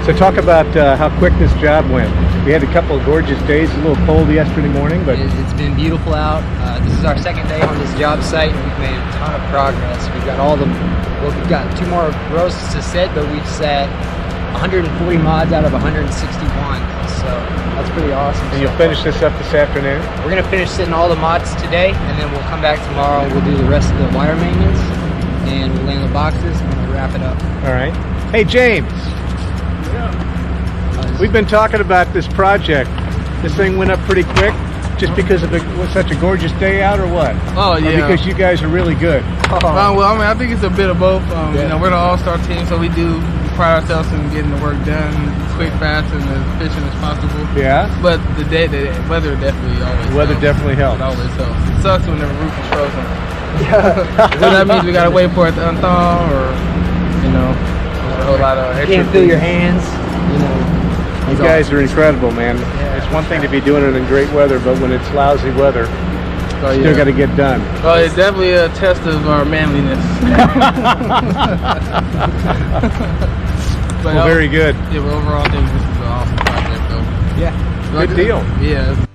So talk about how quick this job went. We had a couple of gorgeous days, a little cold yesterday morning, but it's been beautiful out. This is our second day on this job site, and we've made a ton of progress. We've got we've got 2 more rows to set, but we've set 140 mods out of 161, so that's pretty awesome. And you'll finish this up this afternoon? We're going to finish setting all the mods today, and then we'll come back tomorrow and we'll do the rest of the wire maintenance, and we'll land the boxes, and we'll wrap it up. All right. Hey, James. We've been talking about this project. This thing went up pretty quick just because of such a gorgeous day out, or what? Oh, yeah. Or because you guys are really good? Well, I mean, I think it's a bit of both. You know, we're the all-star team, so we pride ourselves in getting the work done quick, fast, and as efficient as possible. Yeah. But the weather definitely always helps. Weather definitely helps. It always helps. It sucks when the roof is frozen. So that means we gotta wait for it to unthaw, or you know, a whole lot of extra. You can't feel your hands, you know. You guys are incredible, man. Yeah. It's one thing to be doing it in great weather, but when it's lousy weather, still got to get done. Well, it's definitely a test of our manliness. Well, very good. Yeah, but overall, I think this is an awesome project, though. Yeah. Good deal. Yeah.